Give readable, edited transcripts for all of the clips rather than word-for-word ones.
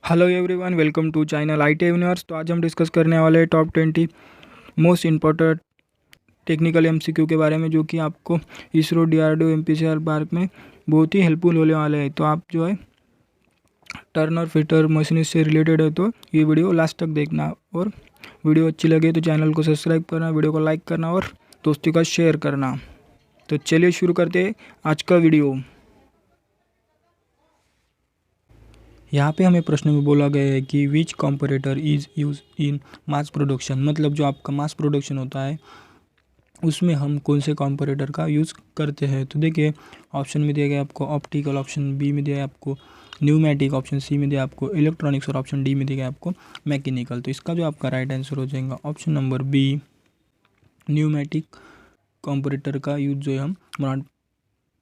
Hello everyone, welcome to channel IT universe. तो आज हम डिस्कस करने वाले हैं top 20 most important technical MCQ के बारे में, जो कि आपको इसरो, DRDO, MPCR पार्क में बहुत ही हेल्पफुल होने वाले हैं। तो आप जो है टर्नर फिटर मशीनिस्ट से रिलेटेड है तो ये वीडियो लास्ट तक देखना, और वीडियो अच्छी लगे तो चैनल को सब्सक्राइब करना, वीडियो को लाइक करना और दोस्तों का शेयर करना। तो चलिए शुरू करते हैं आज का वीडियो। यहाँ पे हमें प्रश्न में बोला गया है कि which comparator is use in mass production, मतलब जो आपका मास प्रोडक्शन होता है उसमें हम कौन से कंपैरेटर का यूज़ करते हैं। तो देखिए, ऑप्शन में दिया गया आपको ऑप्टिकल, ऑप्शन बी में दिया है आपको न्यूमेटिक, ऑप्शन सी में दिया आपको इलेक्ट्रॉनिक्स और ऑप्शन डी में दिया गया आपको मैकेनिकल। तो इसका जो आपका राइट आंसर हो जाएगा option number B, pneumatic comparator का यूज जो है हम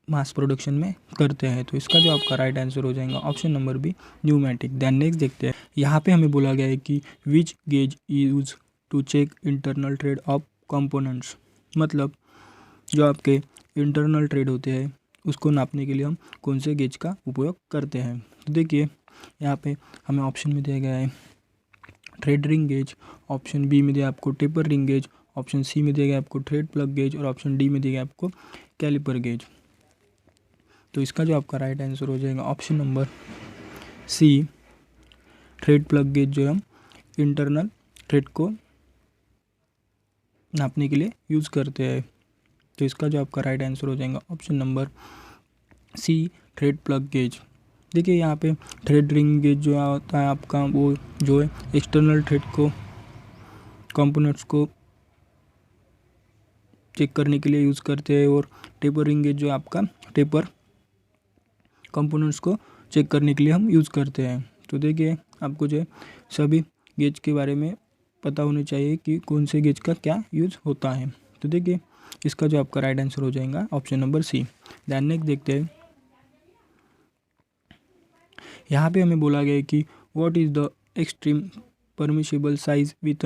मास प्रोडक्शन में करते हैं। तो इसका जो आपका राइट आंसर हो जाएगा option number B, pneumatic. Then next देखते हैं, यहाँ पे हमें बोला गया है कि which gauge use to check internal thread of components, मतलब जो आपके इंटरनल ट्रेड होते हैं उसको नापने के लिए हम कौन से गेज का उपयोग करते हैं। तो देखिए, यहाँ पे हमें ऑप्शन में दिया गया है thread ring gauge, option B में दिया आपको taper ring gauge, option C में दिया गया आपको थ्रेड प्लग गेज और ऑप्शन डी में दिया गया आपको कैलिपर गेज। तो इसका जो आपका राइट आंसर हो जाएगा option number C, thread plug gauge, जो हम इंटरनल थ्रेड को नापने के लिए यूज़ करते हैं। तो इसका जो आपका राइट आंसर हो जाएगा option number C, thread plug gauge. देखिए, यहाँ पे थ्रेड रिंग गेज जो होता है आपका, वो जो है एक्सटर्नल थ्रेड को कंपोनेंट्स को चेक करने के लिए यूज़ करते हैं, और टेपर रिंग गेज जो है आपका टेपर कंपोनेंट्स को चेक करने के लिए हम यूज़ करते हैं। तो देखिए, आपको जो है सभी गेज के बारे में पता होना चाहिए कि कौन से गेज का क्या यूज़ होता है। तो देखिए, इसका जो आपका राइट आंसर हो जाएगा ऑप्शन नंबर सी। ध्यान नेक्स्ट देखते हैं, यहाँ पे हमें बोला गया है कि what is the extreme permissible size with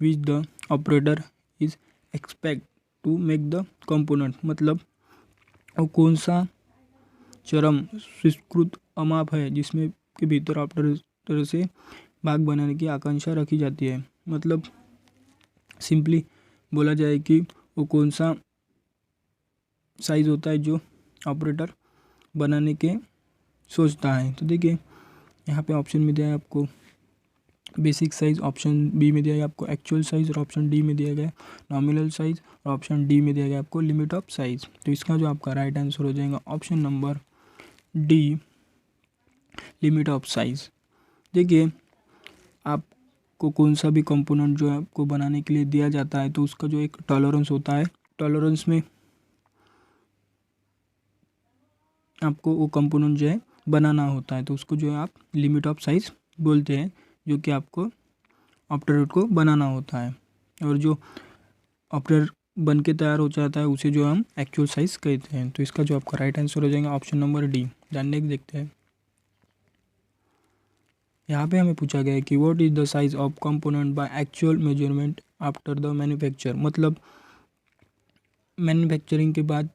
which the operator is expect to make the component, मतलब वो कौन सा चरम स्वीकृत अमाप है जिसमें के भीतर ऑपरेटर से भाग बनाने की आकांक्षा रखी जाती है। मतलब सिंपली बोला जाए कि वो कौन सा साइज़ होता है जो ऑपरेटर बनाने के सोचता है। तो देखिए, यहाँ पे ऑप्शन में दिया है आपको बेसिक साइज़, ऑप्शन बी में दिया है आपको एक्चुअल साइज़, और ऑप्शन डी में दिया गया नॉमिनल साइज़, और ऑप्शन डी में दिया गया आपको लिमिट ऑफ साइज़। तो इसका जो आपका राइट आंसर हो जाएगा option number D, limit of size. देखिए, आपको कौन सा भी कंपोनेंट जो है आपको बनाने के लिए दिया जाता है तो उसका जो एक टॉलरेंस होता है, टॉलरेंस में आपको वो कंपोनेंट जो है बनाना होता है, तो उसको जो है आप लिमिट ऑफ साइज़ बोलते हैं, जो कि आपको ऑपरेटर को बनाना होता है। और जो ऑपरेटर बन के तैयार हो जाता है उसे जो हम एक्चुअल साइज़ कहते हैं। तो इसका जो आपका राइट आंसर हो जाएगा ऑप्शन नंबर डी। जानने देखते हैं, यहाँ पे हमें पूछा गया है कि what is the size of component by actual measurement after the manufacture, मतलब मैन्युफैक्चरिंग के बाद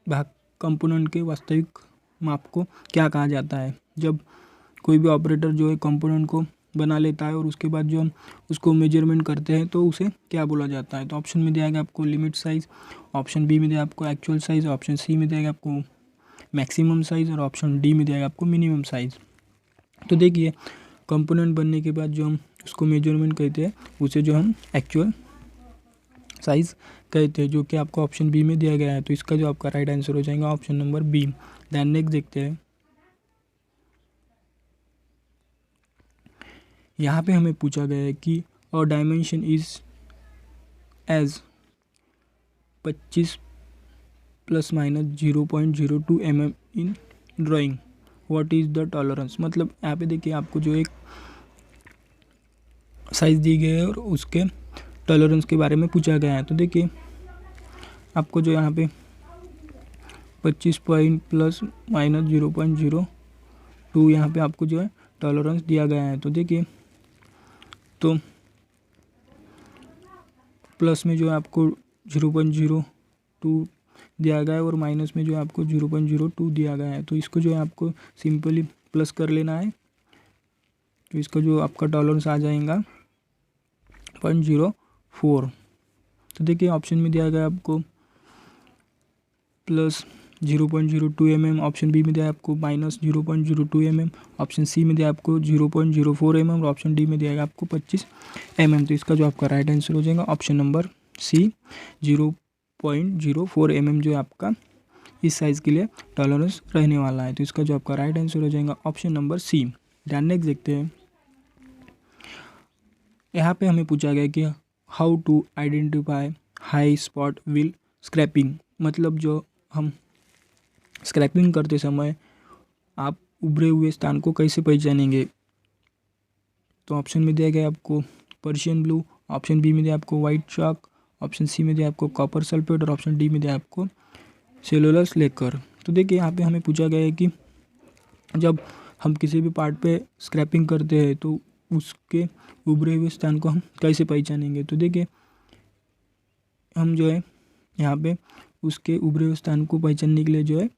भाग कंपोनेंट के वास्तविक माप को क्या कहा जाता है। जब कोई भी ऑपरेटर जो है कंपोनेंट को बना लेता है और उसके बाद जो हम उसको मेजरमेंट करते हैं तो उसे क्या बोला जाता है। तो ऑप्शन में दिया गया आपको लिमिट साइज़, ऑप्शन बी में दिया आपको एक्चुअल साइज़, ऑप्शन सी में दिया गया आपको मैक्सिमम साइज़, और ऑप्शन डी में दिया गया आपको मिनिमम साइज़। तो देखिए, कंपोनेंट बनने के बाद जो हम उसको मेजरमेंट कहते हैं उसे जो हम एक्चुअल साइज़ कहते हैं, जो कि आपको ऑप्शन बी में दिया गया है। तो इसका जो आपका राइट आंसर हो जाएगा option number B. Then next देखते हैं, यहाँ पे हमें पूछा गया है कि और dimension is as 25 ± 0.02 mm in drawing, what is the tolerance, मतलब यहाँ पे देखिए आपको जो एक साइज़ दी गई है और उसके टॉलरेंस के बारे में पूछा गया है। तो देखिए, आपको जो यहाँ पे 25 पॉइंट ± 0.02 यहाँ पे आपको जो है टॉलरेंस दिया गया है। तो देखिए, तो प्लस में जो है आपको 0.02 दिया गया है और माइनस में जो है आपको 0.02 दिया गया है। तो इसको जो है आपको सिंपली प्लस कर लेना है तो इसका जो आपका टॉलरेंस आ जाएगा 0.04। तो देखिए ऑप्शन में दिया गया आपको प्लस 0.02 mm, ऑप्शन बी में दिया आपको माइनस 0.02 mm, ऑप्शन सी में दिया आपको 0.04 mm और ऑप्शन डी में दिया आपको 25 mm। तो इसका जो आपका राइट आंसर हो जाएगा ऑप्शन नंबर सी 0.04 mm जो है आपका इस साइज़ के लिए टॉलरेंस रहने वाला है। तो इसका जो आपका राइट आंसर हो जाएगा ऑप्शन नंबर सी। ध्यान नेक्स्ट देखते हैं। यहाँ पे हमें पूछा गया कि how to identify high spot wheel scraping, मतलब जो हम स्क्रैपिंग करते समय आप उभरे हुए स्थान को कैसे पहचानेंगे। तो ऑप्शन में दिया गया आपको पर्शियन ब्लू, ऑप्शन बी में दिया आपको वाइट चॉक, ऑप्शन सी में दिया आपको कॉपर सल्फेट और ऑप्शन डी में दिया आपको सेलुलर लेकर। तो देखिए यहाँ पे हमें पूछा गया है कि जब हम किसी भी पार्ट पे स्क्रैपिंग करते हैं तो उसके उभरे हुए स्थान को हम कैसे पहचानेंगे। तो देखिए हम जो है यहाँ पे उसके उभरे हुए स्थान को पहचानने के लिए जो है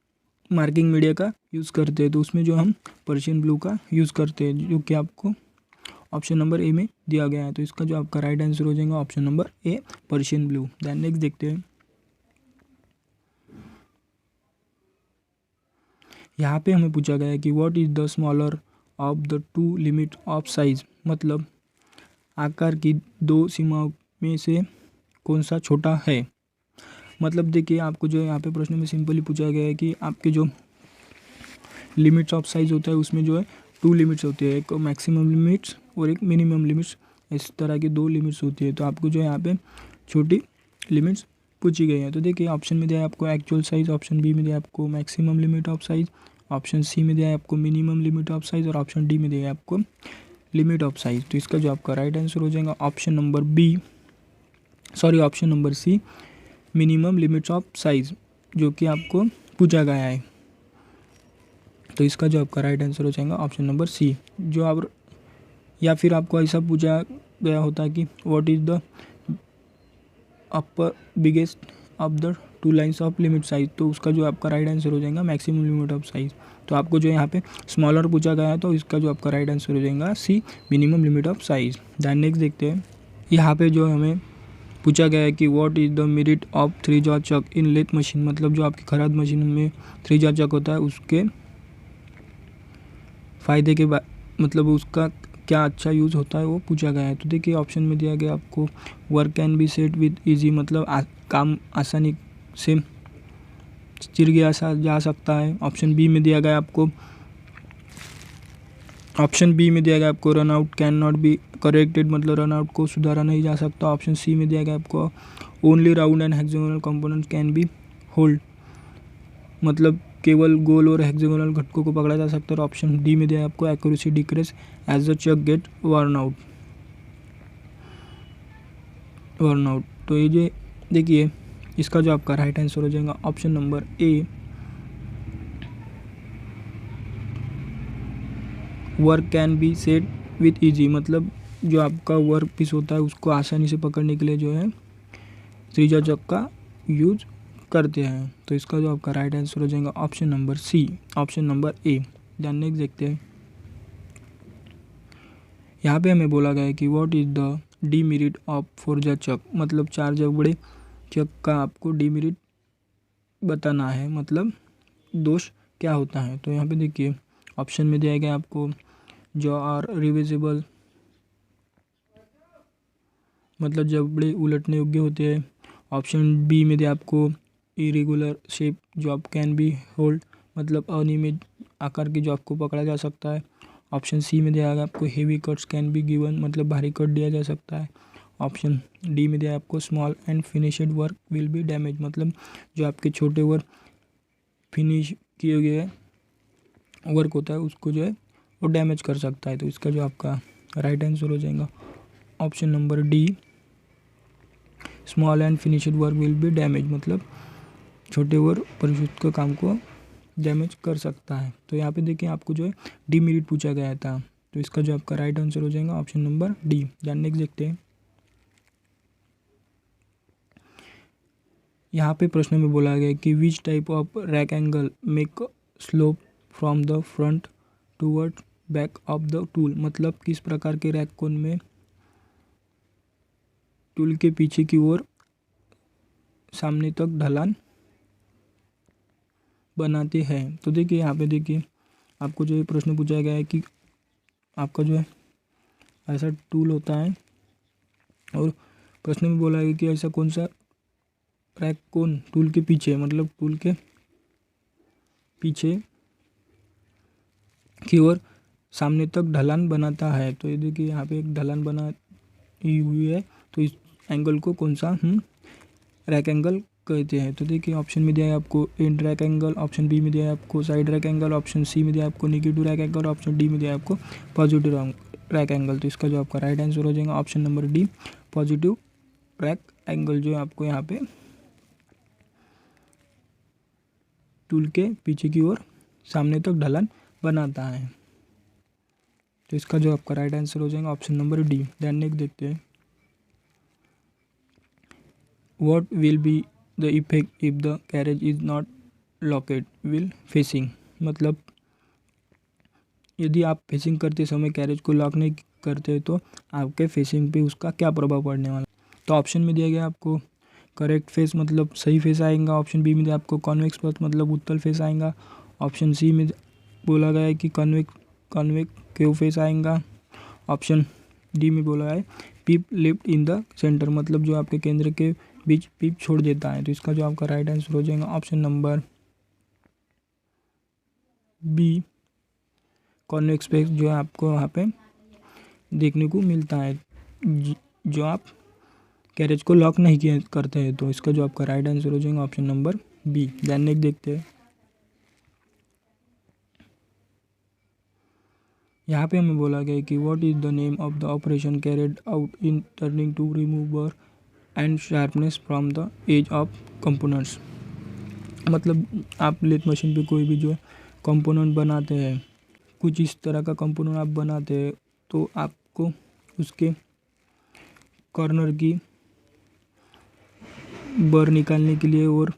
मार्किंग मीडिया का यूज़ करते हैं। तो उसमें जो हम पर्शियन ब्लू का यूज़ करते हैं जो कि आपको ऑप्शन नंबर ए में दिया गया है। तो इसका जो आपका राइट आंसर हो जाएगा option number A Persian blue. Then next देखते हैं। यहाँ पे हमें पूछा गया है कि what is the smaller of the two limit of size, मतलब आकार की दो सीमाओं में से कौन सा छोटा है। मतलब देखिए आपको जो है यहाँ पे प्रश्न में सिंपली पूछा गया है कि आपके जो लिमिट्स ऑफ साइज होता है उसमें जो है 2 लिमिट्स होती है, एक मैक्सिमम लिमिट्स और एक मिनिमम लिमिट्स, इस तरह की 2 लिमिट्स होती है। तो आपको जो है यहाँ पे छोटी लिमिट्स पूछी गई है। तो देखिए ऑप्शन में दिया है आपको एक्चुअल साइज, ऑप्शन बी में दिया है आपको maximum limit of size, option C में दिया है आपको मिनिमम लिमिट ऑफ साइज और ऑप्शन डी में दिया है आपको लिमिट ऑफ साइज। तो इसका जो आपका राइट आंसर हो जाएगा option number C minimum limits of size, जो कि आपको पूछा गया है। तो इसका जो आपका राइट आंसर हो जाएगा ऑप्शन नंबर सी। जो आप या फिर आपको ऐसा पूछा गया होता है कि what is the upper biggest of the 2 lines of limit size, तो उसका जो आपका राइट आंसर हो जाएगा मैक्सिमम लिमिट ऑफ साइज। तो आपको जो यहाँ पे स्मॉलर पूछा गया है तो इसका जो आपका राइट आंसर हो जाएगा C minimum limit of size. Then next देखते हैं। यहाँ पे जो हमें पूछा गया है कि what is the merit of 3 jaw chuck in lathe machine, मतलब जो आपकी खराद मशीन में 3 जॉ चक होता है उसके फ़ायदे के मतलब उसका क्या अच्छा यूज़ होता है वो पूछा गया है। तो देखिए ऑप्शन में दिया गया आपको work can be set with easy, मतलब काम आसानी से चिर गया जा सकता है। ऑप्शन बी में दिया गया आपको run out can not be corrected, मतलब रन आउट को सुधारा नहीं जा सकता। ऑप्शन सी में दिया गया आपको only round and hexagonal component can be hold, मतलब केवल गोल और हेक्सागोनल घटकों को पकड़ा जा सकता है। और ऑप्शन डी में दिया है आपको accuracy decreases as the chuck get worn out. तो ये जो देखिए इसका जो आपका राइट आंसर हो जाएगा option number A work can be set with easy, मतलब जो आपका वर्क पीस होता है उसको आसानी से पकड़ने के लिए जो है 3 जॉ चक का यूज करते हैं। तो इसका जो आपका राइट आंसर हो जाएगा option number C, option number A. ध्यान नेक्स्ट देखते हैं। यहाँ पे हमें बोला गया है कि what is the demerit of 4 jaw chuck, मतलब 4 जबड़े चक का आपको डीमेरिट बताना है, मतलब दोष क्या होता है। तो यहाँ पे देखिए ऑप्शन में दिया गया आपको जॉ आर रिविजिबल, मतलब जबड़े उलटने योग्य होते हैं। ऑप्शन बी में दिया आपको इरेगुलर शेप जो आप कैन बी होल्ड, मतलब अनियमित आकार की जो आपको पकड़ा जा सकता है। ऑप्शन सी में दिया गया आपको heavy cuts can be given, मतलब भारी कट दिया जा सकता है। ऑप्शन डी में दिया आपको small and finished work will be damage, मतलब जो आपके छोटे वर्क फिनिश किए गए वर्क होता है उसको जो है वो डैमेज कर सकता है। तो इसका जो आपका राइट आंसर हो जाएगा option number D small and finished work will be damage, मतलब छोटे वर्क परिशुद्ध के काम को डैमेज कर सकता है। तो यहाँ पे देखिए आपको जो है डीमेरिट पूछा गया था, तो इसका जो आपका राइट आंसर हो जाएगा option number D. Then next देखते हैं। यहाँ पे प्रश्न में बोला गया कि which type of rake angle make slope from the front toward back of the tool, मतलब किस प्रकार के रैक कोन में टूल के पीछे की ओर सामने तक ढलान बनाते हैं। तो देखिए यहाँ पे देखिए आपको जो ये प्रश्न पूछा गया है कि आपका जो है ऐसा टूल होता है और प्रश्न में बोला है कि ऐसा कौन सा रैक कोन टूल के पीछे, मतलब टूल के पीछे की ओर सामने तक ढलान बनाता है। तो ये देखिए यहाँ पे एक ढलान बनाई हुई है, तो इस एंगल को कौन सा हम रैक एंगल कहते हैं। तो देखिए ऑप्शन में दिया है आपको end rake angle, option B में दिया है आपको side rake angle, option C में दिया है आपको negative rake angle, option D में दिया है आपको पॉजिटिव रैक एंगल। तो इसका जो आपका राइट आंसर हो जाएगा option number D, positive rack angle, जो है आपको यहाँ पे टूल के पीछे की ओर सामने तक ढलान बनाता है। तो इसका जो आपका राइट आंसर हो जाएगा ऑप्शन नंबर डी। ध्यान नेक्स्ट देखते हैं, what will be the effect if the carriage is not locket will facing, मतलब यदि आप फेसिंग करते समय कैरेज को लॉक नहीं करते तो आपके फेसिंग पे उसका क्या प्रभाव पड़ने वाला। तो ऑप्शन में दिया गया आपको करेक्ट फेस, मतलब सही फेस आएगा, ऑप्शन बी में दिया आपको कॉन्वेक्स पथ, मतलब उत्तल फेस आएगा, ऑप्शन सी में बोला गया है कि कॉन्वेक्टिव फेस आएगा, ऑप्शन डी में बोला है पिप लेफ्ट इन द सेंटर, मतलब जो आपके केंद्र के बीच पिप छोड़ देता है। तो इसका जो आपका राइट आंसर हो जाएगा option number B, convex face जो है आपको वहाँ पे देखने को मिलता है जो आप कैरेज को लॉक नहीं किया करते हैं। तो इसका जो आपका राइट आंसर हो जाएगा ऑप्शन नंबर बी। ध्यान नेक्स्ट देखते हैं, यहाँ पे हमें बोला गया है कि what is the name of the operation carried out in turning to remover and sharpness from the edge of components, मतलब आप लेथ मशीन पे कोई भी जो है कंपोनेंट बनाते हैं, कुछ इस तरह का कंपोनेंट आप बनाते हैं, तो आपको उसके कॉर्नर की बर निकालने के लिए और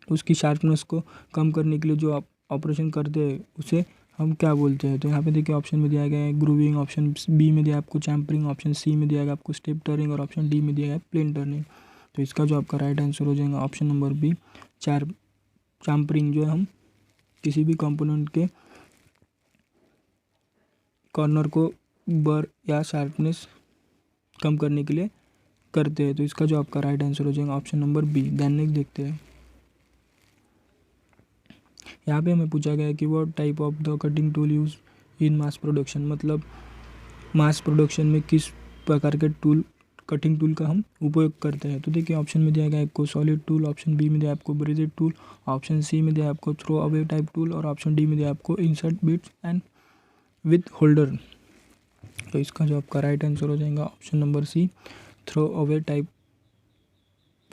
उसकी शार्पनेस को कम करने के लिए जो आप ऑपरेशन करते हैं उसे हम क्या बोलते हैं। तो यहाँ पे देखिए ऑप्शन में दिया गया है ग्रूविंग, ऑप्शन बी में दिया आपको चैम्परिंग, ऑप्शन सी में दिया गया आपको स्टेप टर्निंग और ऑप्शन डी में दिया है प्लेन टर्निंग। तो इसका जो आपका राइट आंसर हो जाएगा ऑप्शन नंबर बी, चैम्परिंग, जो है हम किसी भी कंपोनेंट के कॉर्नर को बर या शार्पनेस कम करने के लिए करते हैं। तो इसका जो आपका राइट आंसर हो जाएगा ऑप्शन नंबर बी। ध्यान नेक्स्ट देखते हैं, यहाँ पे हमें पूछा गया है कि what type of the cutting tool use in mass production, मतलब मास प्रोडक्शन में किस प्रकार के टूल कटिंग टूल का हम उपयोग करते हैं। तो देखिए ऑप्शन में दिया गया आपको सॉलिड टूल, ऑप्शन बी में दिया आपको ब्रिजेड टूल, ऑप्शन सी में दिया आपको थ्रो अवे टाइप टूल और ऑप्शन डी में दिया आपको insert bits and with holder. तो इसका जो आपका राइट आंसर हो जाएगा option number C, throw away type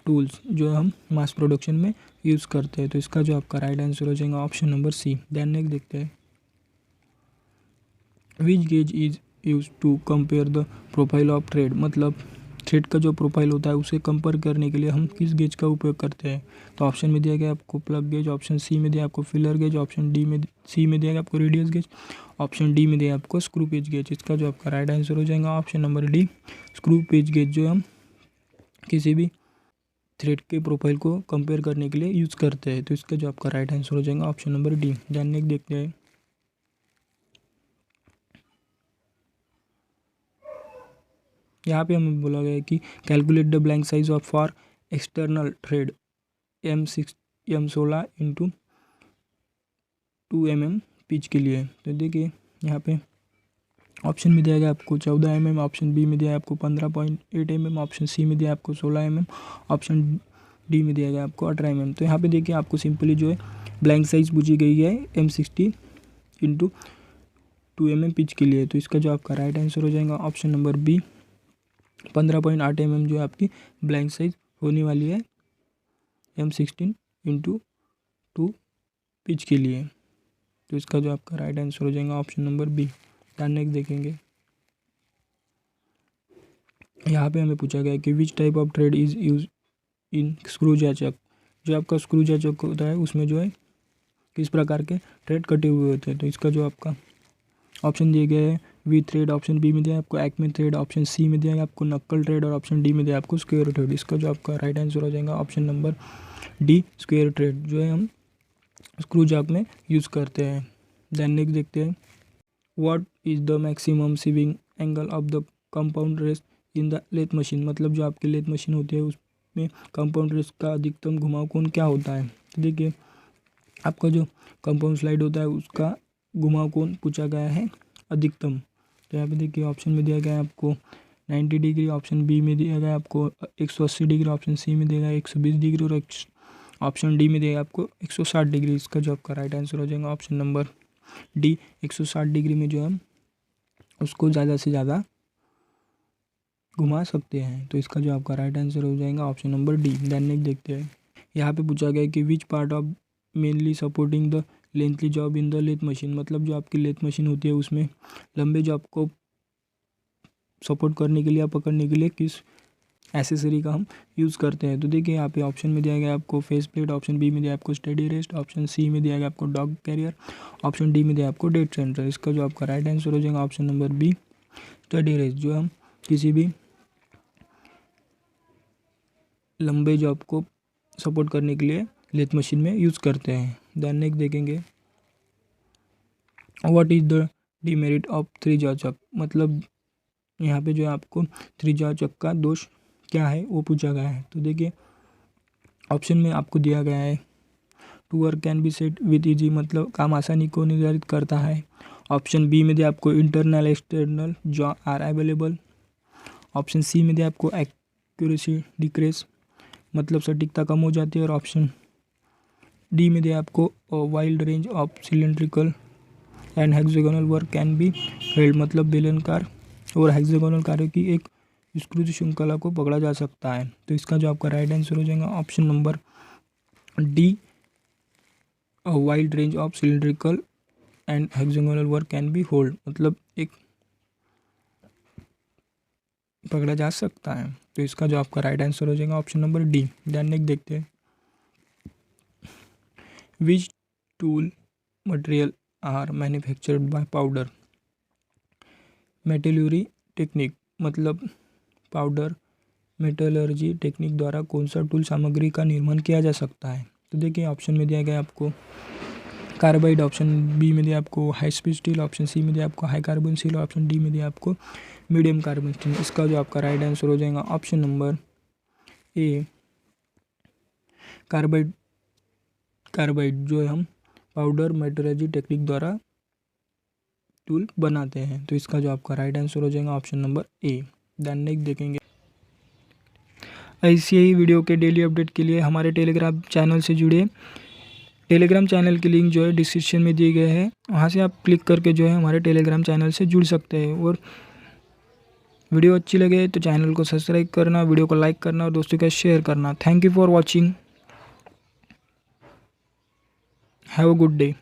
tools जो हम मास प्रोडक्शन में यूज़ करते हैं। तो इसका जो आपका राइट आंसर हो जाएगा ऑप्शन नंबर सी। ध्यान नेक्स्ट देखते हैं, which gauge is use to compare the profile of thread, मतलब थ्रेड का जो प्रोफाइल होता है उसे कंपेयर करने के लिए हम किस गेज का उपयोग करते हैं। तो ऑप्शन में दिया गया आपको प्लग गेज, ऑप्शन सी में दिया आपको फिलर गेज, ऑप्शन सी में दिया गया आपको रेडियस गेज, ऑप्शन डी में दिया आपको स्क्रू पेज गेज। इसका जो आपका राइट आंसर हो जाएगा option number D, screw page gauge, जो हम किसी भी थ्रेड के प्रोफाइल को कंपेयर करने के लिए यूज़ करते हैं। तो इसका जो आपका राइट आंसर हो जाएगा ऑप्शन नंबर डी। ध्यान नेक्स्ट देखते हैं, यहाँ पे हमें बोला गया है कि calculate the blank size of for external thread M16 into 2 mm pitch के लिए। तो देखिए यहाँ पे ऑप्शन में दिया गया आपको 14 mm, ऑप्शन बी में दिया है आपको 15.8 mm, ऑप्शन सी में दिया है आपको 16 mm, ऑप्शन डी में दिया गया आपको 18 mm। तो यहाँ पे देखिए आपको सिंपली जो है ब्लैंक साइज पूछी गई है M60 इंटू 2 mm पिच के लिए। तो इसका जो आपका राइट आंसर हो जाएगा ऑप्शन नंबर बी, 15.8 mm जो है आपकी ब्लैंक साइज होने वाली है M16 इंटू 2 पिच के लिए। तो इसका जो आपका राइट आंसर हो जाएगा ऑप्शन नंबर बी। ध्यान नेक्स्ट देखेंगे, यहाँ पे हमें पूछा गया है कि which type of thread is use in screw jack, जो आपका स्क्रू जैचक होता है उसमें जो है किस प्रकार के थ्रेड कटे हुए होते हैं। तो इसका जो आपका ऑप्शन दिए गए हैं वी थ्रेड, ऑप्शन बी में दिया है आपको एक्मे थ्रेड, ऑप्शन सी में दिया है आपको नक्कल थ्रेड और ऑप्शन डी में दिया है आपको स्क्वायर थ्रेड। इसका जो आपका राइट आंसर हो जाएगा option number D square thread, जो है हम स्क्रू जॉब में यूज़ करते हैं। देन नेक्स्ट देखते हैं what is the maximum swivelling angle of the compound rest in the lathe machine, मतलब जो आपकी लेथ मशीन होती है उसमें कंपाउंड रेस्ट का अधिकतम घुमाव कोण क्या होता है। तो देखिए आपका जो कंपाउंड स्लाइड होता है उसका घुमाव कोण पूछा गया है अधिकतम। तो यहाँ पे देखिए ऑप्शन में दिया गया है आपको 90 डिग्री, ऑप्शन बी में दिया गया है आपको 180 डिग्री, ऑप्शन सी में दिया गया है 120 डिग्री और ऑप्शन डी में दिया गया आपको 160 डिग्री। इसका जो आपका राइट आंसर हो जाएगा ऑप्शन नंबर डी 160 डिग्री में जो हम उसको ज़्यादा से ज़्यादा घुमा सकते हैं। तो इसका जो आपका राइट आंसर हो जाएगा option number D. Then next देखते हैं यहाँ पे पूछा गया है कि which part of mainly supporting the lengthy job in the lathe machine, मतलब जो आपकी लेथ मशीन होती है उसमें लंबे जॉब को सपोर्ट करने के लिए या पकड़ने के लिए किस एसेसरी का हम यूज़ करते हैं। तो देखिए यहाँ पे ऑप्शन में दिया गया आपको फेस प्लेट, ऑप्शन बी में दिया आपको स्टडी रेस्ट, ऑप्शन सी में दिया गया आपको डॉग कैरियर, ऑप्शन डी में दिया आपको डेड सेंटर। इसका जो आपका राइट आंसर हो जाएगा option number B steady rest, जो हम किसी भी लंबे जॉब को सपोर्ट करने के लिए लेथ मशीन में यूज़ करते हैं। देन नेक्स्ट देखेंगे what is the demerit of three jaw chuck, मतलब यहाँ पे जो है आपको थ्री जॉ चक का दोष क्या है वो पूछा गया है। तो देखिए ऑप्शन में आपको दिया गया है to work can be set with easy, मतलब काम आसानी को निर्धारित करता है। ऑप्शन बी में दिया आपको internal external jaw are available, option C में दिया आपको एक्यूरेसी डिक्रीज, मतलब सटीकता कम हो जाती है, और ऑप्शन डी में दिया आपको wide range of cylindrical and hexagonal work can be held, मतलब बेलनाकार और हेक्सागोनल कार्यों की एक स्क्रू श्रृंखला को पकड़ा जा सकता है। तो इसका जो आपका राइट आंसर हो जाएगा option number D wide range of cylindrical and hexagonal work can B hold, मतलब एक पकड़ा जा सकता है। तो इसका जो आपका राइट आंसर हो जाएगा option number D. Then next देखते हैं which tool material are manufactured by powder metallurgy technique, मतलब पाउडर मेटलर्जी टेक्निक द्वारा कौन सा टूल सामग्री का निर्माण किया जा सकता है। तो देखिए ऑप्शन में दिया गया आपको कार्बाइड, ऑप्शन बी में दिया आपको high speed steel, option C में दिया आपको high carbon steel, option D में दिया आपको मीडियम कार्बन स्टील। इसका जो आपका राइट आंसर हो जाएगा ऑप्शन नंबर ए कार्बाइड। कार्बाइड जो है हम पाउडर मेटलर्जी टेक्निक द्वारा टूल बनाते हैं। तो इसका जो आपका राइट आंसर हो जाएगा option number A. Then next देखेंगे ऐसी ही वीडियो के डेली अपडेट के लिए हमारे टेलीग्राम चैनल से जुड़े। टेलीग्राम चैनल की लिंक जो है डिस्क्रिप्शन में दिए गए हैं, वहाँ से आप क्लिक करके जो है हमारे टेलीग्राम चैनल से जुड़ सकते हैं। और वीडियो अच्छी लगे तो चैनल को सब्सक्राइब करना, वीडियो को लाइक करना और दोस्तों के साथ शेयर करना। Thank you for watching, have a good day.